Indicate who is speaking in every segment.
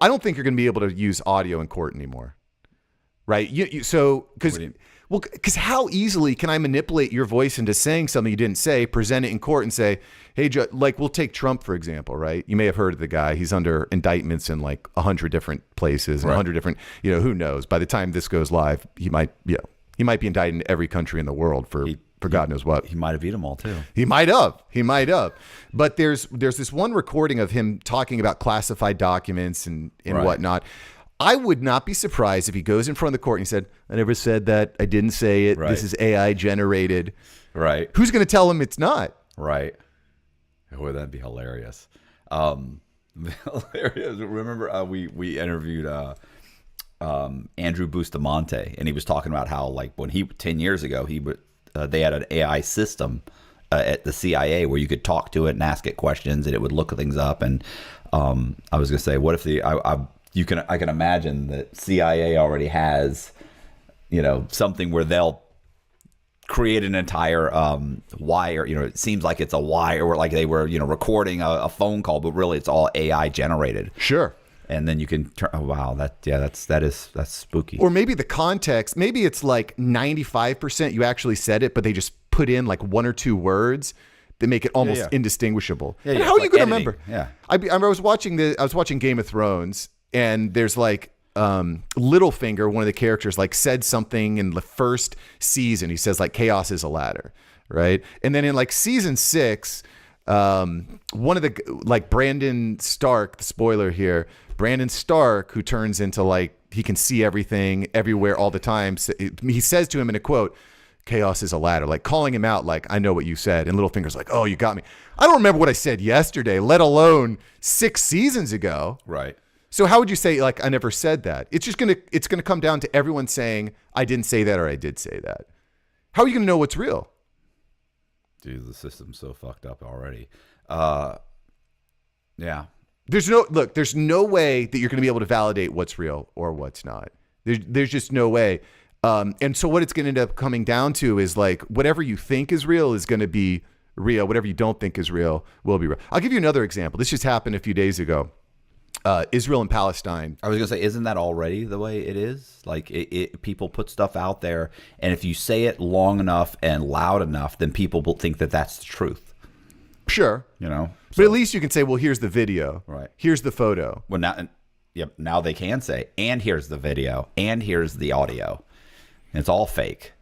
Speaker 1: I don't think you're going to be able to use audio in court anymore, right? Because how easily can I manipulate your voice into saying something you didn't say, present it in court, and say, hey, like we'll take Trump for example, right? You may have heard of the guy. He's under indictments in like 100 different places, and 100 different, who knows? By the time this goes live, he might be indicted in every country in the world for God knows what.
Speaker 2: He might have beat them all too.
Speaker 1: He might have. But there's this one recording of him talking about classified documents and whatnot. I would not be surprised if he goes in front of the court and he said, I never said that. I didn't say it. Right. This is AI generated.
Speaker 2: Right.
Speaker 1: Who's going to tell him it's not?
Speaker 2: Right. Boy, that'd be hilarious. Hilarious. Remember we interviewed Andrew Bustamante, and he was talking about how like when 10 years ago they had an AI system at the CIA where you could talk to it and ask it questions and it would look things up. And I was going to say, what if I can imagine that CIA already has, something where they'll create an entire wire. It seems like it's a wire, or like they were, recording a phone call, but really it's all AI generated.
Speaker 1: Sure.
Speaker 2: And then you can turn. Oh, wow, that's spooky.
Speaker 1: Or maybe the context. Maybe it's like 95% you actually said it, but they just put in like one or two words that make it almost indistinguishable. Yeah, and how are you going to remember?
Speaker 2: Yeah,
Speaker 1: I was watching Game of Thrones. And there's like Littlefinger, one of the characters, like said something in the first season. He says like chaos is a ladder, right? And then in like season 6, one of the like Brandon Stark, the spoiler here, Brandon Stark, who turns into like he can see everything everywhere all the time. He says to him in a quote, chaos is a ladder, like calling him out, like I know what you said. And Littlefinger's like, oh, you got me. I don't remember what I said yesterday, let alone 6 seasons ago.
Speaker 2: Right.
Speaker 1: So how would you say, like, I never said that? It's going to come down to everyone saying, I didn't say that or I did say that. How are you going to know what's real?
Speaker 2: Dude, the system's so fucked up already. Yeah.
Speaker 1: There's no way that you're going to be able to validate what's real or what's not. There's just no way. And so what it's going to end up coming down to is like, whatever you think is real is going to be real. Whatever you don't think is real will be real. I'll give you another example. This just happened a few days ago. Israel and Palestine.
Speaker 2: I was gonna say, isn't that already the way it is? Like, people put stuff out there, and if you say it long enough and loud enough, then people will think that that's the truth.
Speaker 1: Sure, but at least you can say, "Well, here's the video.
Speaker 2: Right.
Speaker 1: Here's the photo."
Speaker 2: Well, now they can say, "And here's the video, and here's the audio." And it's all fake.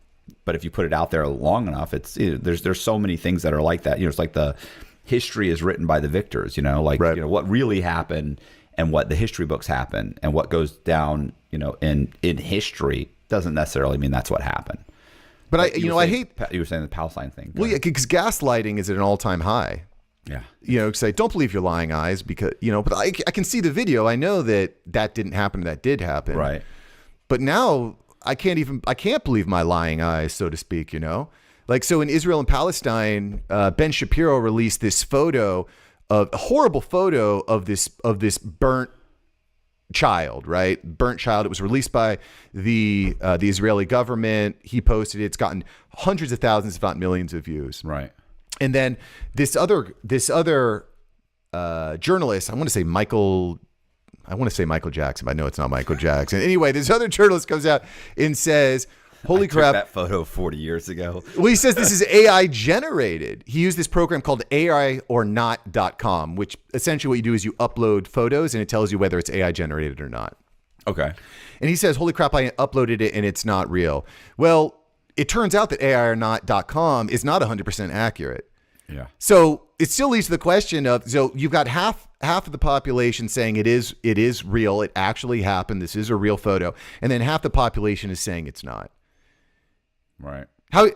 Speaker 2: But if you put it out there long enough, there's so many things that are like that. It's like the history is written by the victors.
Speaker 1: Right.
Speaker 2: What really happened. And what the history books happen and what goes down, in history doesn't necessarily mean that's what happened.
Speaker 1: But I hate
Speaker 2: you were saying the Palestine thing.
Speaker 1: Well, yeah, because gaslighting is at an all-time high.
Speaker 2: Yeah.
Speaker 1: Say don't believe your lying eyes because but I can see the video. I know that didn't happen. That did happen.
Speaker 2: Right.
Speaker 1: But now I can't believe my lying eyes, so to speak. Like so in Israel and Palestine, Ben Shapiro released this photo. A horrible photo of this burnt child, right? Burnt child. It was released by the Israeli government. He posted it. It's gotten hundreds of thousands, if not millions, of views.
Speaker 2: Right.
Speaker 1: And then this other journalist, I want to say Michael Jackson, but I know it's not Michael Jackson. Anyway, this other journalist comes out and says, holy crap.
Speaker 2: Took that photo 40 years ago.
Speaker 1: Well, he says this is AI generated. He used this program called AIorNot.com, which essentially what you do is you upload photos and it tells you whether it's AI generated or not.
Speaker 2: Okay.
Speaker 1: And he says, holy crap, I uploaded it and it's not real. Well, it turns out that AIorNot.com is not 100% accurate.
Speaker 2: Yeah.
Speaker 1: So it still leads to the question of, so you've got half of the population saying it is real. It actually happened. This is a real photo. And then half the population is saying it's not.
Speaker 2: Right.
Speaker 1: How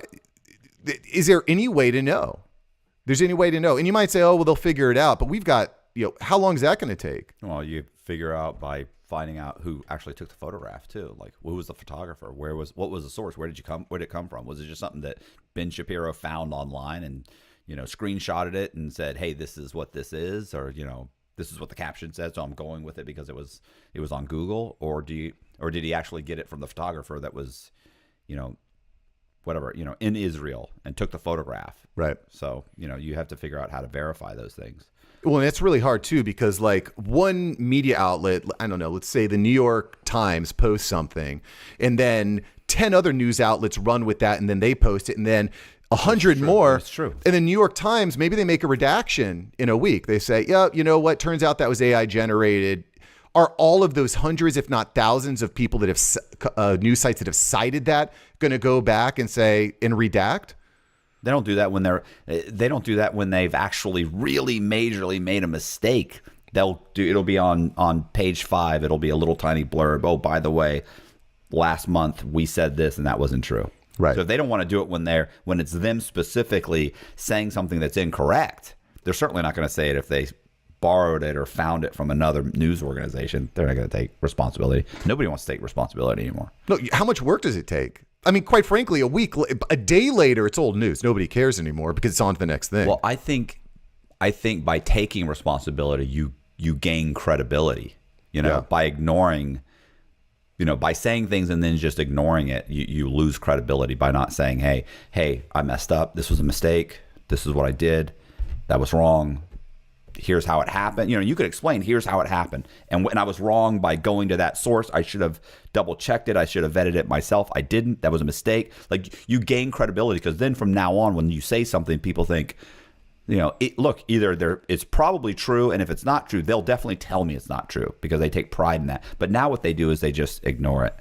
Speaker 1: is there any way to know? There's any way to know. And you might say, oh, well, they'll figure it out. But we've got, how long is that going to take?
Speaker 2: Well, you figure out by finding out who actually took the photograph too. Like, who was the photographer? What was the source? Where did it come from? Was it just something that Ben Shapiro found online and, screenshotted it and said, hey, this is what this is, or, this is what the caption said, so I'm going with it because it was on Google, or did he actually get it from the photographer that was, in Israel and took the photograph?
Speaker 1: Right.
Speaker 2: So, you have to figure out how to verify those things.
Speaker 1: Well, and it's really hard too, because like one media outlet, I don't know, let's say the New York Times posts something, and then 10 other news outlets run with that, and then they post it, and then 100 more.
Speaker 2: That's true.
Speaker 1: And the New York Times, maybe they make a redaction in a week. They say, yeah, you know what? Turns out that was AI generated. Are all of those hundreds, if not thousands, of people that have news sites that have cited that going to go back and say and redact?
Speaker 2: They don't do that when they don't do that when they've actually really majorly made a mistake. It'll be on page 5. It'll be a little tiny blurb. Oh, by the way, last month we said this and that wasn't true.
Speaker 1: Right.
Speaker 2: So if they don't want to do it when it's them specifically saying something that's incorrect, they're certainly not going to say it if they borrowed it or found it from another news organization. They're not going to take responsibility. Nobody wants to take responsibility anymore.
Speaker 1: No, how much work does it take? I mean, quite frankly, a day later, it's old news. Nobody cares anymore because it's on to the next thing.
Speaker 2: Well, I think by taking responsibility, you gain credibility. By ignoring, by saying things and then just ignoring it, you lose credibility by not saying, hey, I messed up. This was a mistake. This is what I did. That was wrong. Here's how it happened. You could explain, here's how it happened. And when I was wrong by going to that source, I should have double checked it. I should have vetted it myself. I didn't. That was a mistake. Like, you gain credibility because then from now on, when you say something, people think, either it's probably true. And if it's not true, they'll definitely tell me it's not true because they take pride in that. But now what they do is they just ignore it.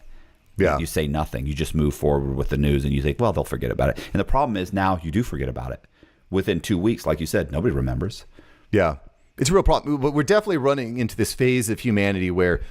Speaker 1: Yeah.
Speaker 2: You say nothing. You just move forward with the news and you think, well, they'll forget about it. And the problem is now you do forget about it. Within 2 weeks, like you said, nobody remembers.
Speaker 1: Yeah, it's a real problem. But we're definitely running into this phase of humanity where,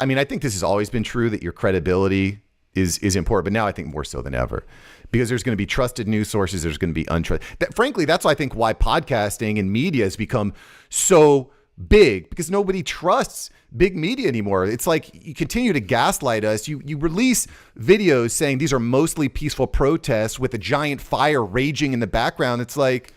Speaker 1: I mean, I think this has always been true that your credibility is important, but now I think more so than ever, because there's going to be trusted news sources. There's going to be untrusted. Frankly, that's I think why podcasting and media has become so big, because nobody trusts big media anymore. It's like you continue to gaslight us. You release videos saying these are mostly peaceful protests with a giant fire raging in the background. It's like,